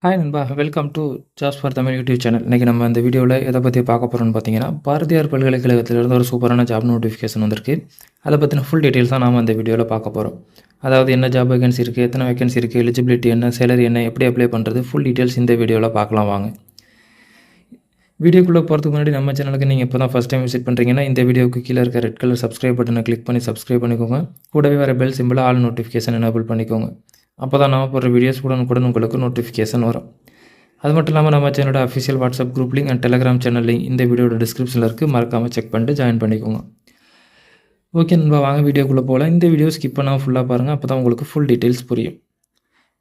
Hi நண்பா! Welcome to jobs for Tamil YouTube channel. இன்றைக்கி நம்ம இந்த வீடியோவில் எதை பற்றி பார்க்க போகிறோம்னு பார்த்தீங்கன்னா, பாரதியார் பல்கலைக்கழகத்திலிருந்து ஒரு சூப்பரான ஜாப் நோட்டிஃபிகேஷன் வந்திருக்கு. அதை பற்றின ஃபுல் டீட்டெயில்ஸ் தான் நாம் இந்த வீடியோவில் பார்க்க போகிறோம். அதாவது என்ன ஜாப் வேகன்சி இருக்குது, எத்தனை வேகன்சி இருக்குது, எலிஜிபிலிட்டி என்ன, சேலரி என்ன, எப்படி அப்ளை பண்ணுறது, ஃபுல் டீட்டெயில்ஸ் இந்த வீடியோவில் பார்க்கலாம் வாங்க. வீடியோக்குள்ளே போகிறதுக்கு முன்னாடி நம்ம சேனலுக்கு நீங்கள் இப்போ தான் ஃபஸ்ட் டைம் விசிட் பண்ணுறீங்கன்னா, இந்த வீடியோவுக்கு கீழே இருக்க ரெட் கலர் சப்ஸ்கிரைப் பட்டனை கிளிக் பண்ணி சப்ஸ்கிரைப் பண்ணிக்கோங்க. கூடவே வர பெல் சிம்பிளை ஆல் நோட்டிஃபிகேஷன் எனேபிள் பண்ணிக்கோங்க. அப்போ தான் நம்ம போடுற வீடியோஸ் உடனுக்குடன் உங்களுக்கு நோட்டிஃபிகேஷன் வரும். அது மட்டும் இல்லாமல் நம்ம சேனலோட official WhatsApp group link and Telegram channel link இந்த வீடியோட டிஸ்கிரிப்ஷனில் இருக்குது. மறக்காமல் செக் பண்ணிட்டு ஜாயின் பண்ணிக்கோங்க. ஓகே நண்பா, வாங்க வீடியோக்குள்ளே போகலாம். இந்த வீடியோ ஸ்கிப் பண்ணால் ஃபுல்லாக பாருங்கள், அப்போ தான் உங்களுக்கு ஃபுல் டீட்டெயில்ஸ் புரியும்.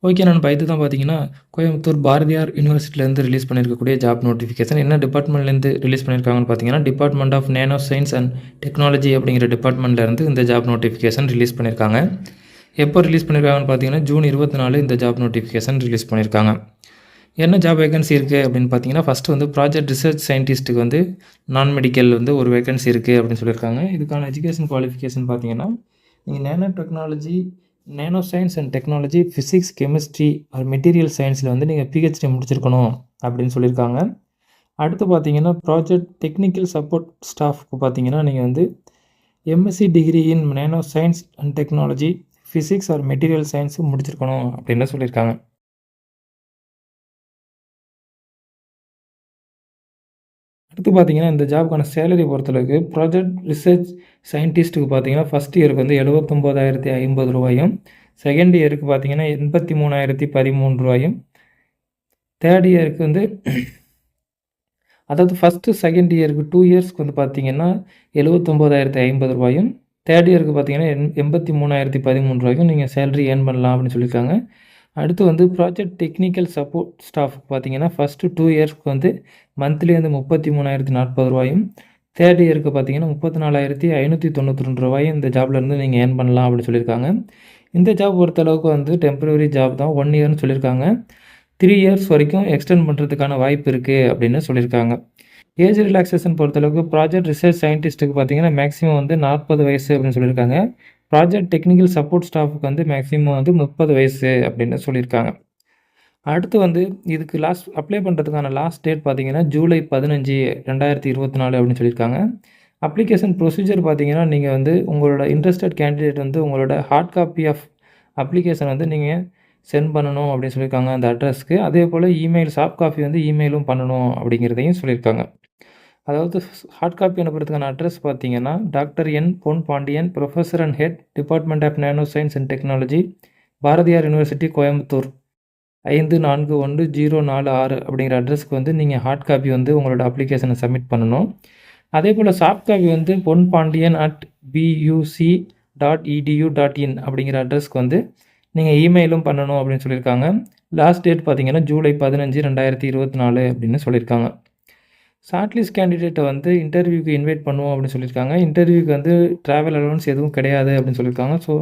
ஓகே நண்பா, இது தான் பார்த்தீங்கன்னா கோயம்புத்தூர் பாரதியார் யூனிவர்சிட்டிலேருந்து ரிலீஸ் பண்ணியிருக்கக்கூடிய ஜாப் நோட்டிஃபிகேஷன். என்ன டிபார்ட்மெண்ட்லேருந்து ரிலீஸ் பண்ணியிருக்காங்கன்னு பார்த்தீங்கன்னா, department of nano science and technology அப்படிங்கிற டிபார்ட்மெண்ட்லேருந்து இந்த ஜாப் நோட்டிஃபிகேஷன் ரிலீஸ் பண்ணியிருக்காங்க. எப்போ ரிலீஸ் பண்ணியிருக்காங்கன்னு பார்த்தீங்கன்னா, ஜூன் 24 இந்த ஜாப் நோட்டிஃபிகேஷன் ரிலீஸ் பண்ணியிருக்காங்க. என்ன ஜாப் வேகன்சி இருக்குது அப்படின்னு பார்த்தீங்கன்னா, ஃபஸ்ட்டு வந்து ப்ராஜெக்ட் ரிசர்ச் சயின்டிஸ்ட்டுக்கு வந்து நான் மெடிக்கல் வந்து ஒரு வேகன்சி இருக்குது அப்படின்னு சொல்லியிருக்காங்க. இதுக்கான எஜுகேஷன் குவாலிஃபிகேஷன் பார்த்தீங்கன்னா, நீங்கள் nano technology, nano science and technology, physics, chemistry R material சயின்ஸில் வந்து நீங்கள் பிஹெச்டி முடிச்சிருக்கணும் அப்படின்னு சொல்லியிருக்காங்க. அடுத்து பார்த்தீங்கன்னா, ப்ராஜெக்ட் டெக்னிக்கல் சப்போர்ட் ஸ்டாஃப்க்கு பார்த்தீங்கன்னா, நீங்கள் வந்து MSc degree in nano science and technology, physics or material science முடிச்சிருக்கணும் அப்படின்னு சொல்லியிருக்காங்க. அடுத்து பார்த்தீங்கன்னா, இந்த ஜாபுக்கான சேலரி பொறுத்தளவுக்கு ப்ராஜெக்ட் ரிசர்ச் சயின்டிஸ்ட்டுக்கு பார்த்தீங்கன்னா, ஃபஸ்ட் இயருக்கு வந்து 79,050 ரூபாயும், செகண்ட் இயருக்கு பார்த்தீங்கன்னா 83,013 ரூபாயும், தேர்ட் இயருக்கு வந்து அதாவது ஃபஸ்ட்டு செகண்ட் இயருக்கு 2 இயர்ஸ்க்கு வந்து பார்த்தீங்கன்னா 79,050 ரூபாயும், தேர்ட் இயருக்கு பார்த்தீங்கன்னா 83,013 ரூபாய்க்கும் நீங்கள் சேலரி ஏர்ன் பண்ணலாம் அப்படின்னு சொல்லியிருக்காங்க. அடுத்து வந்து ப்ராஜெக்ட் டெக்னிக்கல் சப்போர்ட் ஸ்டாஃப்க்கு பார்த்தீங்கன்னா, ஃபஸ்ட்டு 2 இயர்ஸ்க்கு வந்து மந்த்லி வந்து 33,040 ரூபாயும், தேர்ட் இயருக்கு பார்த்தீங்கன்னா 34,592 ரூபாயும் இந்த ஜாப்லேருந்து நீங்கள் ஏர்ன் பண்ணலாம் அப்படின்னு சொல்லியிருக்காங்க. இந்த ஜாப் பொறுத்தளவுக்கு வந்து டெம்பரரி ஜாப் தான், 1 இயர்னு சொல்லியிருக்காங்க. 3 இயர்ஸ் வரைக்கும் எக்ஸ்டெண்ட் பண்ணுறதுக்கான வாய்ப்பு இருக்குது அப்படின்னு சொல்லியிருக்காங்க. ஏஜ் ரிலாக்ஸேஷன் பொறுத்தளவுக்கு ப்ராஜெக்ட் ரிசர்ச் சயின்டிஸ்ட்டுக்கு பார்த்தீங்கன்னா மேக்ஸிமம் வந்து 40 வயசு அப்படின்னு சொல்லியிருக்காங்க. ப்ராஜெக்ட் டெக்னிக்கல் சப்போர்ட் ஸ்டாஃபுக்கு வந்து மேக்ஸிமம் வந்து 30 வயசு அப்படின்னு சொல்லியிருக்காங்க. அடுத்து வந்து இதுக்கு அப்ளை பண்ணுறதுக்கான லாஸ்ட் டேட் பார்த்தீங்கன்னா ஜூலை 15, 2024 அப்படின்னு சொல்லியிருக்காங்க. அப்ளிகேஷன் ப்ரொசீஜர் பார்த்தீங்கன்னா, நீங்கள் வந்து உங்களோட இன்ட்ரெஸ்டட் கேண்டிடேட் வந்து உங்களோட ஹார்ட் காப்பி ஆஃப் அப்ளிகேஷன் வந்து நீங்கள் சென்ட் பண்ணணும் அப்படின்னு சொல்லியிருக்காங்க அந்த அட்ரஸ்க்கு. அதே போல் இமெயில் சாஃப்ட் காப்பி வந்து இமெயிலும் பண்ணணும் அப்படிங்கிறதையும் சொல்லியிருக்காங்க. அதாவது ஹார்ட் காப்பி அனுப்புறதுக்கான அட்ரஸ் பார்த்தீங்கன்னா, doctor N Pon Pandian, professor and head, department of nano science and technology, Bharathiar university, Coimbatore 541046 அப்படிங்கிற அட்ரஸ்க்கு வந்து நீங்கள் ஹார்ட் காப்பி வந்து உங்களோட அப்ளிகேஷனை சப்மிட் பண்ணணும். அதே போல் சாஃப்ட் காப்பி வந்து பொன் பாண்டியன் @buc.edu.in அப்படிங்கிற அட்ரஸ்க்கு வந்து நீங்கள் இமெயிலும் பண்ணணும் அப்படின்னு சொல்லியிருக்காங்க. லாஸ்ட் டேட் பார்த்தீங்கன்னா ஜூலை 15, 2024 அப்படின்னு சொல்லியிருக்காங்க. ஷார்ட்லிஸ்ட் கேண்டிடேட்டை வந்து இன்டர்வியூக்கு இன்வைட் பண்ணுவோம் அப்படின்னு சொல்லியிருக்காங்க. இன்டர்வியூக்கு வந்து ட்ராவல் அலவன்ஸ் எதுவும் கிடையாது அப்படின்னு சொல்லியிருக்காங்க. ஸோ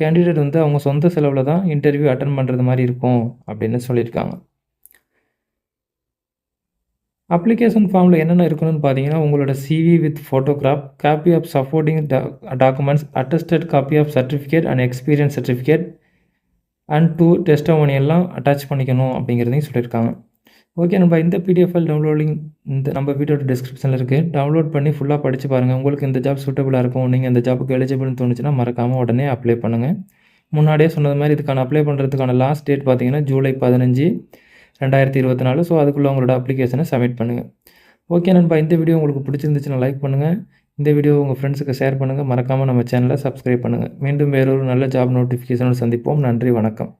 கேண்டிடேட் வந்து அவங்க சொந்த செலவில் தான் இன்டர்வியூ அட்டன் பண்ணுறது மாதிரி இருக்கும் அப்படின்னு சொல்லியிருக்காங்க. அப்ளிகேஷன் ஃபார்மில் என்னென்ன இருக்கணும்னு பார்த்தீங்கன்னா, உங்களோட CV with photograph, copy of supporting documents, attested copy of certificate and experience certificate and 2 testimony எல்லாம் அட்டாச் பண்ணிக்கணும் அப்படிங்கிறதையும் சொல்லியிருக்காங்க. ஓகே நண்பா, இந்த பிடிஎஃப் ஃபைல் டவுன்லோடிங் இந்த நம்ம வீடியோட டிஸ்கிரிப்ஷனில் இருக்குது. டவுன்லோட் பண்ணி ஃபுல்லாக படித்து பாருங்கள். உங்களுக்கு இந்த ஜாப் சூட்டபுளாக இருக்கும், நீங்கள் இந்த ஜாப்புக்கு எலிஜிபிள்னு தோணுச்சுன்னா மறக்காமல் உடனே அப்ளை பண்ணுங்கள். முன்னாடியே சொன்னது மாதிரி இதுக்கான அப்ளை பண்ணுறதுக்கான லாஸ்ட் டேட் பார்த்தீங்கன்னா ஜூலை 15, 2024. ஸோ அதுக்குள்ளே உங்களோட அப்ளிகேஷனை சப்மிட் பண்ணுங்கள். ஓகே நண்பா, இந்த வீடியோ உங்களுக்கு பிடிச்சிருந்துச்சுன்னா லைக் பண்ணுங்கள். இந்த வீடியோ உங்கள் ஃப்ரெண்ட்ஸுக்கு ஷேர் பண்ணுங்கள். மறக்காமல் நம்ம சேனலை சப்ஸ்கிரைப் பண்ணுங்கள். மீண்டும் வேறொரு நல்ல ஜாப் நோட்டிஃபிகேஷனோடு சந்திப்போம். நன்றி, வணக்கம்.